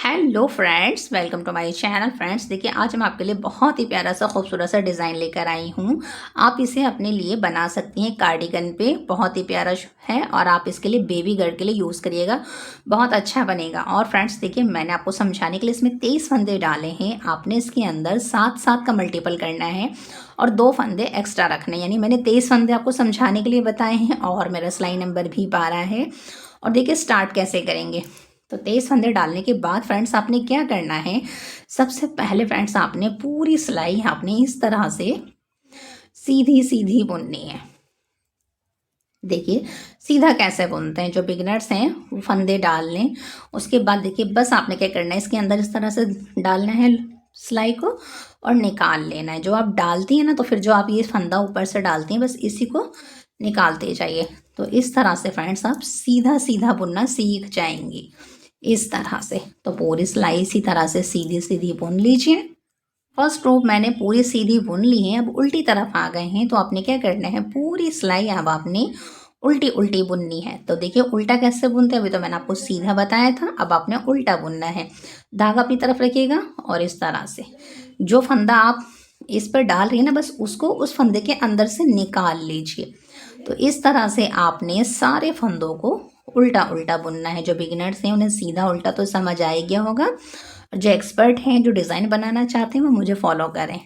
Hello friends, welcome to my channel. Friends देखिए, आज मैं आपके लिए बहुत ही प्यारा सा खूबसूरत सा डिज़ाइन लेकर आई हूँ। आप इसे अपने लिए बना सकती हैं कार्डिगन पे, बहुत ही प्यारा है। और आप इसके लिए बेबी गर्ल के लिए यूज़ करिएगा, बहुत अच्छा बनेगा। और फ्रेंड्स देखिए, मैंने आपको समझाने के लिए इसमें 23 फंदे डाले हैं। आपने इसके अंदर 7-7 का मल्टीपल करना है और 2 फंदे एक्स्ट्रा रखने, यानी मैंने 23 फंदे आपको समझाने के लिए बताए हैं। और मेरा सिलाई नंबर भी 12 है। और देखिए स्टार्ट कैसे करेंगे। तो 23 फंदे डालने के बाद फ्रेंड्स आपने क्या करना है, सबसे पहले फ्रेंड्स आपने पूरी सिलाई आपने इस तरह से सीधी सीधी बुननी है। देखिए सीधा कैसे बुनते हैं, जो बिगिनर्स हैं वो फंदे डाल लें। उसके बाद देखिए बस आपने क्या करना है, इसके अंदर इस तरह से डालना है सिलाई को और निकाल लेना है। जो आप डालती हैं ना, तो फिर जो आप ये फंदा ऊपर से डालती हैं, बस इसी को निकालते जाइए। तो इस तरह से फ्रेंड्स आप सीधा सीधा बुनना सीख जाएंगी, इस तरह से। तो पूरी सिलाई इसी तरह से सीधी सीधी बुन लीजिए। फर्स्ट रो मैंने पूरी सीधी बुन ली है। अब उल्टी तरफ आ गए हैं, तो आपने क्या करना है, पूरी सिलाई अब आपने उल्टी उल्टी बुननी है। तो देखिए उल्टा कैसे बुनते हैं, अभी तो मैंने आपको सीधा बताया था, अब आपने उल्टा बुनना है। धागा अपनी तरफ रखिएगा और इस तरह से जो फंदा आप इस पर डाल रही है ना, बस उसको उस फंदे के अंदर से निकाल लीजिए। तो इस तरह से आपने सारे फंदों को उल्टा उल्टा बुनना है। जो बिगिनर्स हैं उन्हें सीधा उल्टा तो समझ आ ही गया होगा, जो एक्सपर्ट हैं, जो डिज़ाइन बनाना चाहते हैं, वो मुझे फॉलो करें।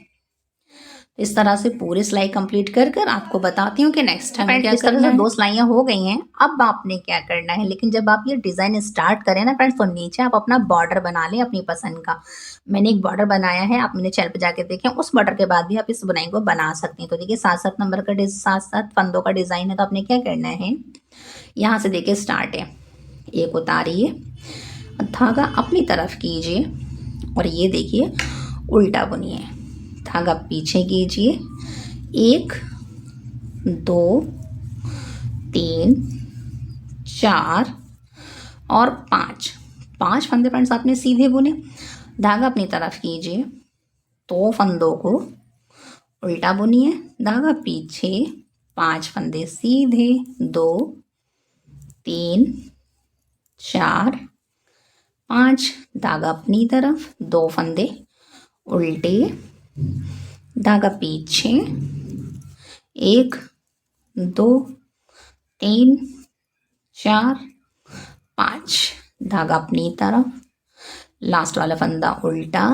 इस तरह से पूरी सिलाई कंप्लीट कर कर आपको बताती हूँ कि नेक्स्ट टाइम क्या करना है। 2 सिलाइयाँ हो गई हैं, अब आपने क्या करना है, लेकिन जब आप ये डिज़ाइन स्टार्ट करें ना फ्रेंड्स, तो नीचे आप अपना बॉर्डर बना लें अपनी पसंद का। मैंने एक बॉर्डर बनाया है, आप मेरे चैनल पे जाके देखें। उस बॉर्डर के बाद भी आप इस बुनाई को बना सकती हैं। तो देखिए 7-7 नंबर का 7-7 फंदों का डिज़ाइन है। तो आपने क्या करना है, यहाँ से देखिए स्टार्ट है, एक उतारिए, धागा अपनी तरफ कीजिए और ये देखिए उल्टा बुनिए। धागा पीछे कीजिए, 1 2 3 4 और 5 फंदे फ्रेंड्स आपने सीधे बुने। धागा अपनी तरफ कीजिए, 2 फंदों को उल्टा बुनिए, धागा पीछे, 5 फंदे सीधे, 2 3 4 5, धागा अपनी तरफ, 2 फंदे उल्टे, धागा पीछे, 1 2 3 4 5, धागा अपनी तरफ, लास्ट वाला फंदा उल्टा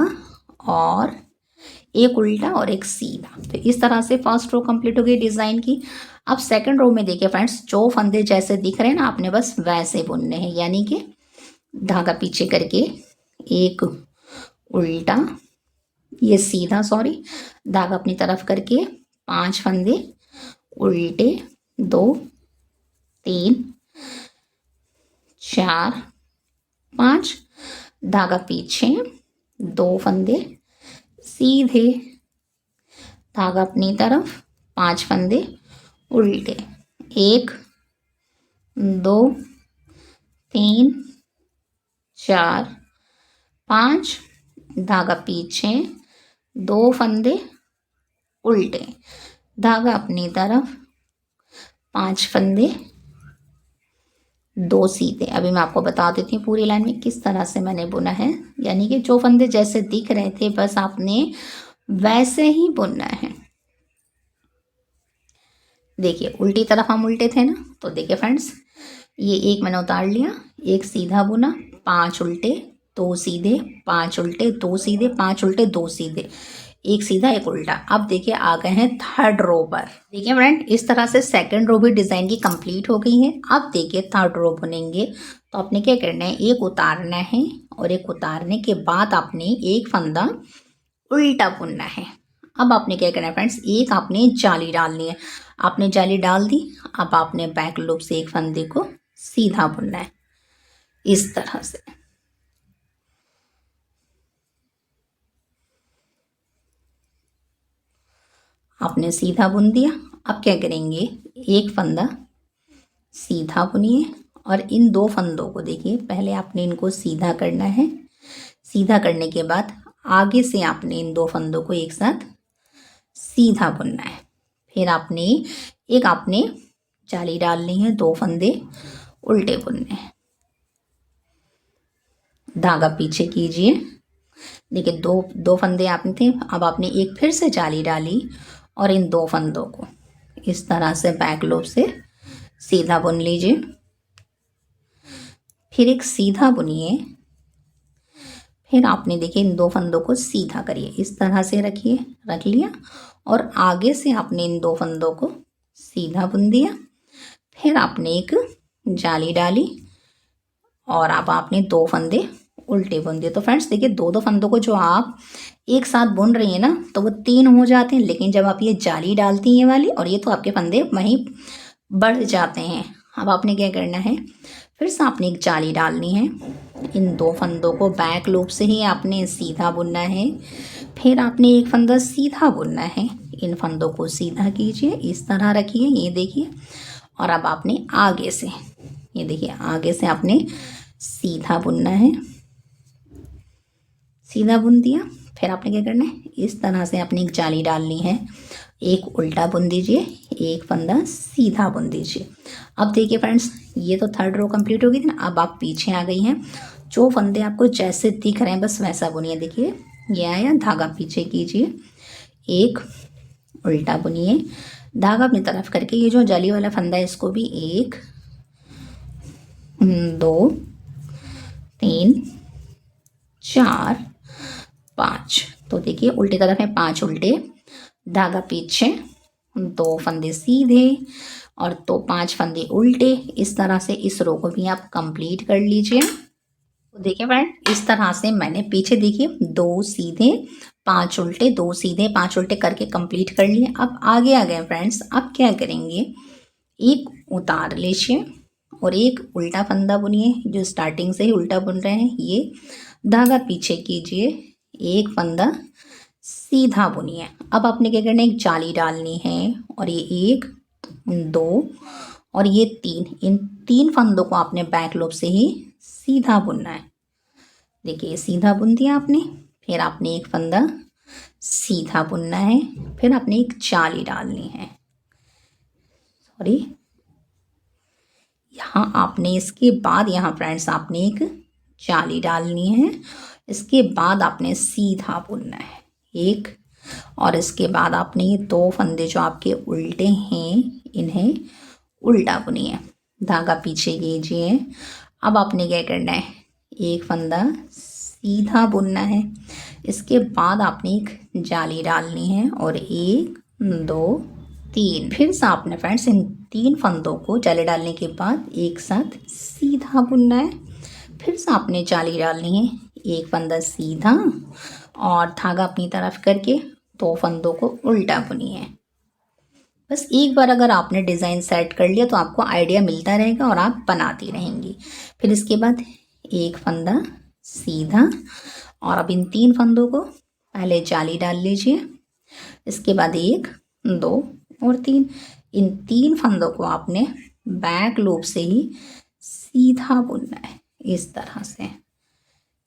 और एक उल्टा और एक सीधा। तो इस तरह से फर्स्ट रो कंप्लीट हो गई डिज़ाइन की। अब सेकंड रो में देखिए फ्रेंड्स, जो फंदे जैसे दिख रहे हैं ना, आपने बस वैसे बुनने हैं, यानी कि धागा पीछे करके एक उल्टा, ये सीधा सॉरी, धागा अपनी तरफ करके 5 फंदे उल्टे, 2 3 4 5, धागा पीछे, 2 फंदे सीधे, धागा अपनी तरफ, 5 फंदे उल्टे, 1 2 3 4 5, धागा पीछे, 2 फंदे उल्टे, धागा अपनी तरफ, 5 फंदे, 2 सीधे। अभी मैं आपको बता देती हूँ पूरी लाइन में किस तरह से मैंने बुना है, यानी कि जो फंदे जैसे दिख रहे थे बस आपने वैसे ही बुनना है। देखिए उल्टी तरफ हम उल्टे थे ना, तो देखिए फ्रेंड्स, ये एक मैंने उतार लिया, एक सीधा बुना, 5 उल्टे 2 सीधे, 5 उल्टे 2 सीधे, 5 उल्टे 2 सीधे, एक सीधा एक उल्टा। अब देखिए आ गए हैं थर्ड रो पर। देखिए फ्रेंड, इस तरह से सेकंड रो भी डिज़ाइन की कंप्लीट हो गई है। अब देखिए थर्ड रो बुनेंगे। तो आपने क्या करना है, एक उतारना है और एक उतारने के बाद आपने एक फंदा उल्टा बुनना है। अब आपने क्या करना है फ्रेंड्स, एक आपने जाली डालनी है। आपने जाली डाल दी, अब आपने बैक लूप से एक फंदे को सीधा बुनना है, इस तरह से। आपने सीधा बुन दिया। अब क्या करेंगे, एक फंदा सीधा बुनिए और इन 2 फंदों को देखिए, पहले आपने इनको सीधा करना है। सीधा करने के बाद आगे से आपने इन 2 फंदों को एक साथ सीधा बुनना है। फिर आपने जाली डालनी है, 2 फंदे उल्टे बुनने हैं, धागा पीछे कीजिए। देखिए दो दो फंदे आपने थे, अब आपने एक फिर से जाली डाली और इन दो फंदों को इस तरह से बैक लूप से सीधा बुन लीजिए। फिर एक सीधा बुनिए, फिर आपने देखिए इन दो फंदों को सीधा करिए, इस तरह से रखिए, रख लिया और आगे से आपने इन दो फंदों को सीधा बुन दिया। फिर आपने एक जाली डाली और अब आपने दो फंदे उल्टे बुन दिए। तो फ्रेंड्स देखिए दो दो फंदों को जो आप एक साथ बुन रही हैं ना तो वो 3 हो जाते हैं, लेकिन जब आप ये जाली डालती हैं ये वाली और ये तो आपके फंदे वहीं बढ़ जाते हैं। अब आपने क्या करना है, फिर से आपने एक जाली डालनी है, इन दो फंदों को बैक लूप से ही आपने सीधा बुनना है। फिर आपने एक फंदा सीधा बुनना है, इन फंदों को सीधा कीजिए, इस तरह रखिए, ये देखिए। और अब आपने आगे से, ये देखिए आगे से आपने सीधा बुनना है, सीधा बुन दिया। फिर आपने क्या करना है, इस तरह से आपने एक जाली डालनी है, एक उल्टा बुन दीजिए, एक फंदा सीधा बुन दीजिए। अब देखिए फ्रेंड्स ये तो थर्ड रो कंप्लीट हो गई थी ना, अब आप पीछे आ गई हैं। जो फंदे आपको जैसे दिख रहे हैं बस वैसा बुनिए। देखिए ये आया, धागा पीछे कीजिए, एक उल्टा बुनिए, धागा अपनी तरफ करके ये जो जाली वाला फंदा है इसको भी 1 2 3 4 5। तो देखिए उल्टी तरफ है 5 उल्टे, धागा पीछे, 2 फंदे सीधे और तो 5 फंदे उल्टे। इस तरह से इस रो को भी आप कंप्लीट कर लीजिए। तो देखिए फ्रेंड इस तरह से मैंने पीछे देखिए 2 सीधे 5 उल्टे, 2 सीधे 5 उल्टे करके कंप्लीट कर लिए। अब आगे आ गए फ्रेंड्स, अब क्या करेंगे, एक उतार लीजिए और एक उल्टा फंदा बुनिए, जो स्टार्टिंग से ही उल्टा बुन रहे हैं ये, धागा पीछे कीजिए, एक फंदा सीधा बुनिए। अब आपने क्या करना है, एक जाली डालनी है और ये 1 2 और ये 3, इन 3 फंदों को आपने बैक लूप से ही सीधा बुनना है। देखिए सीधा बुन दिया आपने, फिर आपने एक फंदा सीधा बुनना है, फिर आपने एक जाली डालनी है, सॉरी यहाँ आपने, इसके बाद यहाँ फ्रेंड्स आपने एक जाली डालनी है, इसके बाद आपने सीधा बुनना है एक, और इसके बाद आपने ये 2 फंदे जो आपके उल्टे हैं इन्हें उल्टा बुनिए, धागा पीछे कीजिए। अब आपने क्या करना है, एक फंदा सीधा बुनना है, इसके बाद आपने एक जाली डालनी है और 1 2 3। फिर से आपने फ्रेंड्स इन 3 फंदों को जाली डालने के बाद एक साथ सीधा बुनना है। फिर से आपने जाली डालनी है, एक फंदा सीधा और धागा अपनी तरफ करके 2 फंदों को उल्टा बुनिए। बस एक बार अगर आपने डिज़ाइन सेट कर लिया तो आपको आइडिया मिलता रहेगा और आप बनाती रहेंगी। फिर इसके बाद एक फंदा सीधा और अब इन 3 फंदों को पहले जाली डाल लीजिए, इसके बाद 1 2 और 3, इन 3 फंदों को आपने बैक लूप से ही सीधा बुनना है इस तरह से।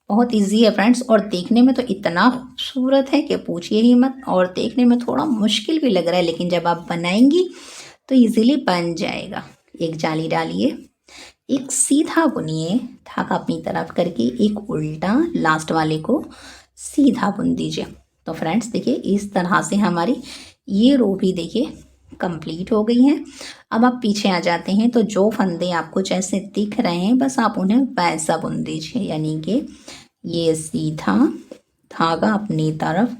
बहुत इजी है फ्रेंड्स और देखने में तो इतना खूबसूरत है कि पूछिए ही मत, और देखने में थोड़ा मुश्किल भी लग रहा है, लेकिन जब आप बनाएंगी तो इजीली बन जाएगा। एक जाली डालिए, एक सीधा बुनिए, धागा अपनी तरफ करके एक उल्टा लास्ट वाले को सीधा बुन दीजिए। तो फ्रेंड्स देखिए इस तरह से हमारी ये रो भी देखिए कंप्लीट हो गई है। अब आप पीछे आ जाते हैं तो जो फंदे आपको जैसे दिख रहे हैं बस आप उन्हें वैसा बुन दीजिए, यानी कि ये सीधा, धागा अपनी तरफ,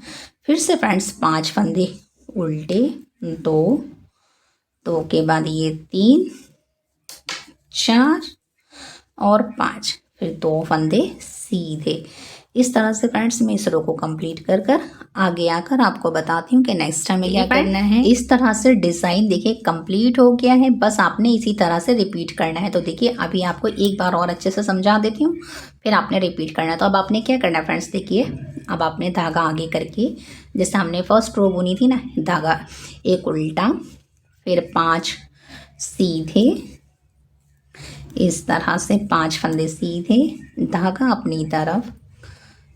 फिर से फ्रेंड्स 5 फंदे उल्टे, 2 के बाद ये 3 4 और 5, फिर 2 फंदे सीधे। इस तरह से फ्रेंड्स मैं इस रो को कंप्लीट कर कर आगे आकर आपको बताती हूँ कि नेक्स्ट हमें क्या करना है। इस तरह से डिज़ाइन देखिए कंप्लीट हो गया है, बस आपने इसी तरह से रिपीट करना है। तो देखिए अभी आपको एक बार और अच्छे से समझा देती हूँ, फिर आपने रिपीट करना है। तो अब आपने क्या करना है फ्रेंड्स, देखिए अब आपने धागा आगे करके, जैसे हमने फर्स्ट रो बुनी थी ना, धागा एक उल्टा, फिर 5 सीधे, इस तरह से 5 फंदे सीधे, धागा अपनी तरफ,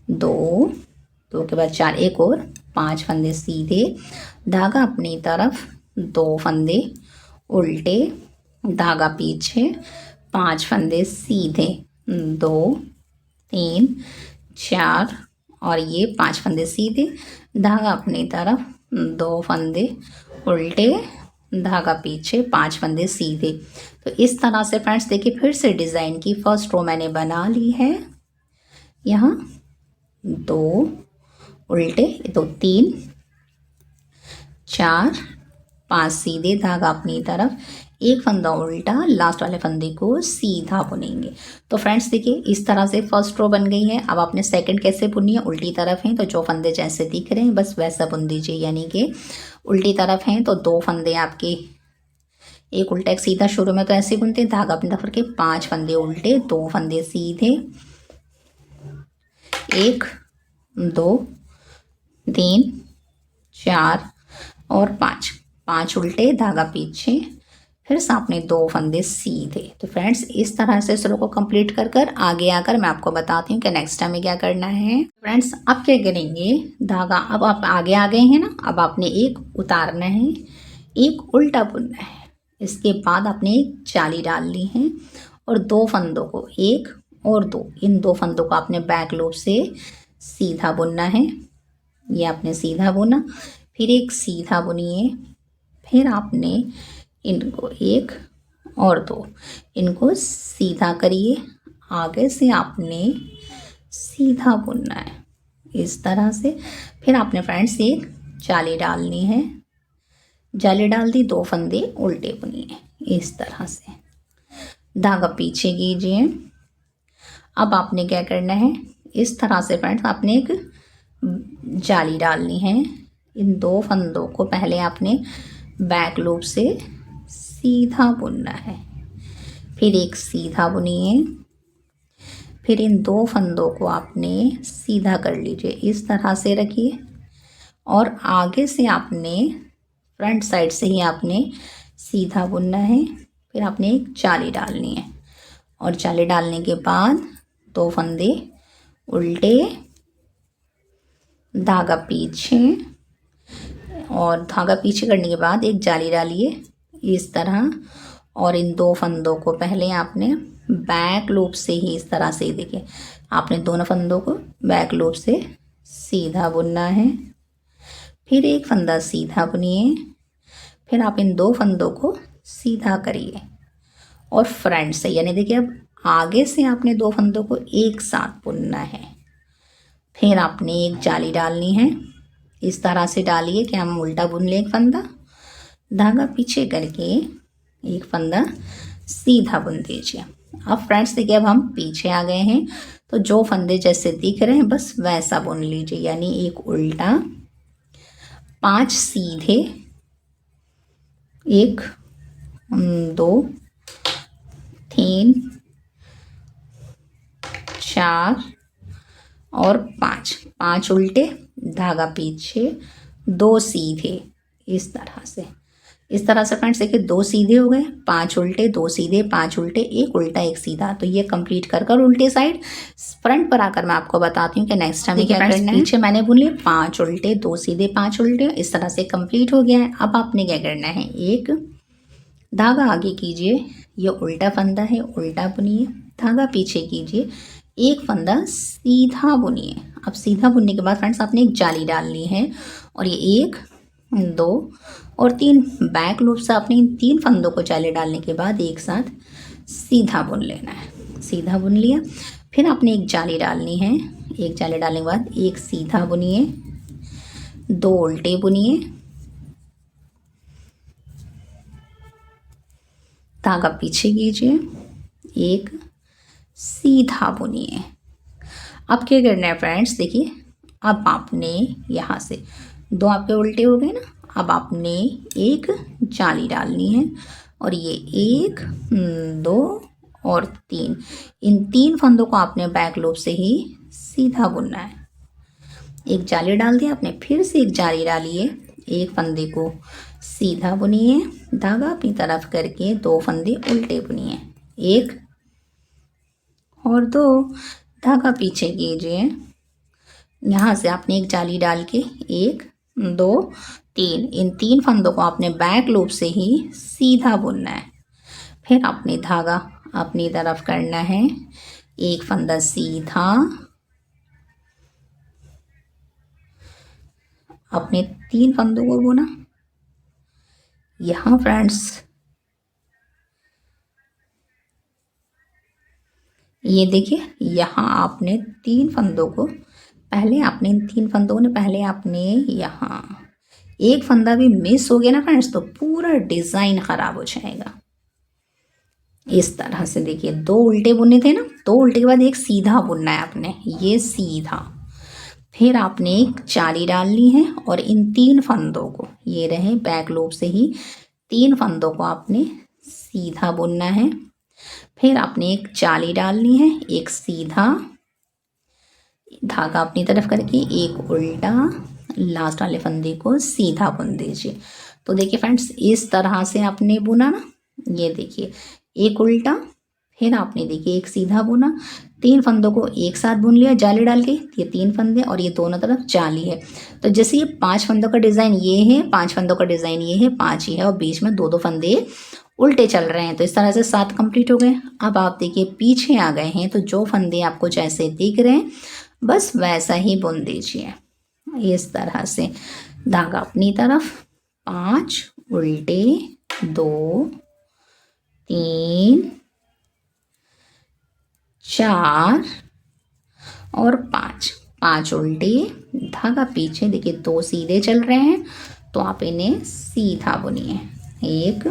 2 के बाद 4, एक और 5 फंदे सीधे, धागा अपनी तरफ, 2 फंदे उल्टे, धागा पीछे, 5 फंदे सीधे, 2 3 4 और ये 5 फंदे सीधे, धागा अपनी तरफ, 2 फंदे उल्टे, धागा पीछे, 5 फंदे सीधे। तो इस तरह से फ्रेंड्स देखिए फिर से डिज़ाइन की फर्स्ट रो मैंने बना ली है। यहाँ 2 उल्टे, तो 3 4 5 सीधे, धागा अपनी तरफ, एक फंदा उल्टा, लास्ट वाले फंदे को सीधा बुनेंगे। तो फ्रेंड्स देखिए इस तरह से फर्स्ट रो बन गई है। अब आपने सेकंड कैसे बुननी है, उल्टी तरफ है तो जो फंदे जैसे दिख रहे हैं बस वैसा बुन दीजिए, यानी कि उल्टी तरफ हैं तो 2 फंदे आपके, एक उल्टा एक सीधा, शुरू में तो ऐसे बुनते हैं, धागा अपनी तरफ के 5 फंदे उल्टे, 2 फंदे सीधे, 1 2 3 4 और 5 उल्टे, धागा पीछे, फिर सामने 2 फंदे सीधे। तो फ्रेंड्स इस तरह से इस रो को कंप्लीट कर कर आगे आकर मैं आपको बताती हूँ कि नेक्स्ट टाइम में क्या करना है। फ्रेंड्स अब क्या करेंगे, धागा अब आप आगे आ गए हैं ना, अब आपने एक उतारना है, एक उल्टा बुनना है, इसके बाद आपने एक जाली डालनी है और 2 फंदों को, 1 और 2, इन 2 फंदों को आपने बैक लूप से सीधा बुनना है। ये आपने सीधा बुना, फिर एक सीधा बुनिए, फिर आपने इनको 1 और 2, इनको सीधा करिए, आगे से आपने सीधा बुनना है इस तरह से। फिर आपने फ्रेंड्स एक जाली डालनी है, जाली डाल दी, 2 फंदे उल्टे बुनिए इस तरह से, धागा पीछे कीजिए। अब आपने क्या करना है, इस तरह से फ्रेंड्स आपने एक जाली डालनी है, इन 2 फंदों को पहले आपने बैक लूप से सीधा बुनना है, फिर एक सीधा बुनिए, फिर इन 2 फंदों को आपने सीधा कर लीजिए, इस तरह से रखिए और आगे से आपने फ्रंट साइड से ही आपने सीधा बुनना है। फिर आपने एक जाली डालनी है और जाली डालने के बाद 2 फंदे उल्टे, धागा पीछे, और धागा पीछे करने के बाद एक जाली डालिए इस तरह, और इन 2 फंदों को पहले आपने बैक लूप से ही इस तरह से, देखिए आपने दोनों फंदों को बैक लूप से सीधा बुनना है, फिर एक फंदा सीधा बुनिए, फिर आप इन 2 फंदों को सीधा करिए और फ्रंट से, यानी देखिए अब आगे से आपने 2 फंदों को एक साथ बुनना है। फिर आपने एक जाली डालनी है, इस तरह से डालिए कि हम उल्टा बुन लें एक फंदा, धागा पीछे करके एक फंदा सीधा बुन दीजिए। अब फ्रेंड्स देखिए अब हम पीछे आ गए हैं, तो जो फंदे जैसे दिख रहे हैं बस वैसा बुन लीजिए, यानी एक उल्टा, 5 सीधे, 1 2 3 4 और 5 उल्टे, धागा पीछे, 2 सीधे इस तरह से। इस तरह से फ्रेंड्स देखिए 2 सीधे हो गए, 5 उल्टे, 2 सीधे, 5 उल्टे, एक उल्टा एक सीधा। तो ये कंप्लीट कर कर उल्टे साइड फ्रंट पर आकर मैं आपको बताती हूँ कि नेक्स्ट टाइम क्या करना है। पीछे मैंने बुन लिए 5 उल्टे, 2 सीधे, 5 उल्टे, इस तरह से कंप्लीट हो गया है। अब आपने क्या करना है, एक धागा आगे कीजिए, ये उल्टा फंदा है, उल्टा बुनिए, धागा पीछे कीजिए, एक फंदा सीधा बुनिए। अब सीधा बुनने के बाद फ्रेंड्स आपने एक जाली डालनी है और ये 1 2 और 3 बैक लूप से आपने इन 3 फंदों को जाली डालने के बाद एक साथ सीधा बुन लेना है। सीधा बुन लिया, फिर आपने एक जाली डालनी है, एक जाली डालने के बाद एक सीधा बुनिए, 2 उल्टे बुनिए, धागा पीछे कीजिए, एक सीधा बुनिए। अब क्या करना है फ्रेंड्स, देखिए अब आपने यहाँ से 2 आपके उल्टे हो गए ना, अब आपने एक जाली डालनी है और ये 1 2 और 3, इन 3 फंदों को आपने बैक लूप से ही सीधा बुनना है। एक जाली डाल दिया आपने, फिर से एक जाली डालिए, एक फंदे को सीधा बुनिए, धागा अपनी तरफ करके 2 फंदे उल्टे बुनिए, 1 और 2, धागा पीछे कीजिए, यहाँ से आपने एक जाली डाल के 1 2 3, इन 3 फंदों को आपने बैक लूप से ही सीधा बुनना है। फिर आपने धागा अपनी तरफ करना है, एक फंदा सीधा, अपने 3 फंदों को बुना। यहाँ फ्रेंड्स ये देखिए, यहाँ आपने 3 फंदों को पहले आपने इन 3 फंदों ने पहले आपने यहाँ एक फंदा भी मिस हो गया ना फ्रेंड्स तो पूरा डिज़ाइन ख़राब हो जाएगा। इस तरह से देखिए 2 उल्टे बुनने थे ना, 2 उल्टे के बाद एक सीधा बुनना है आपने, ये सीधा। फिर आपने एक चाली डालनी है और इन 3 फंदों को, ये रहे बैक लूप से ही 3 फंदों को आपने सीधा बुनना है। फिर आपने एक चाली डालनी है, एक सीधा धागा अपनी तरफ करके एक उल्टा, लास्ट वाले फंदे को सीधा बुन दीजिए। तो देखिए फ्रेंड्स इस तरह से आपने बुना ना, ये देखिए एक उल्टा, फिर आपने देखिए एक सीधा बुना, 3 फंदों को एक साथ बुन लिया जाली डाल के, ये 3 फंदे और ये दोनों तरफ जाली है। तो जैसे ये 5 फंदों का डिज़ाइन ये है, 5 फंदों का डिज़ाइन ये है, 5 ही है और बीच में 2-2 फंदे उल्टे चल रहे हैं। तो इस तरह से 7 कंप्लीट हो गए। अब आप देखिए पीछे आ गए हैं, तो जो फंदे आपको जैसे दिख रहे हैं बस वैसा ही बुन दीजिए। इस तरह से धागा अपनी तरफ, 5 उल्टे, 2 3 4 और 5 उल्टे, धागा पीछे देखिए 2 सीधे चल रहे हैं तो आप इन्हें सीधा बुनिए, 1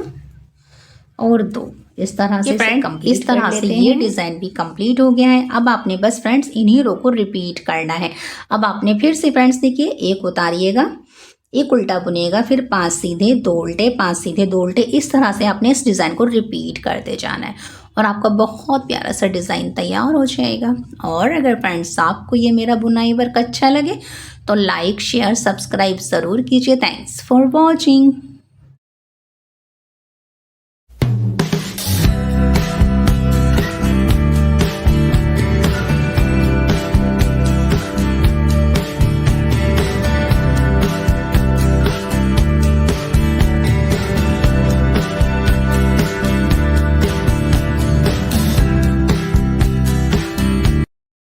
और 2। इस तरह से इस तरह से ये डिज़ाइन भी कंप्लीट हो गया है। अब आपने बस फ्रेंड्स इन्हीं रो को रिपीट करना है। अब आपने फिर से फ्रेंड्स देखिए एक उतारिएगा, एक उल्टा बुनिएगा, फिर 5 सीधे 2 उल्टे, 5 सीधे 2 उल्टे, इस तरह से आपने इस डिज़ाइन को रिपीट करते जाना है और आपका बहुत प्यारा सा डिज़ाइन तैयार हो जाएगा। और अगर फ्रेंड्स आपको ये मेरा बुनाई वर्क अच्छा लगे तो लाइक शेयर सब्सक्राइब ज़रूर कीजिए। Thanks for watching.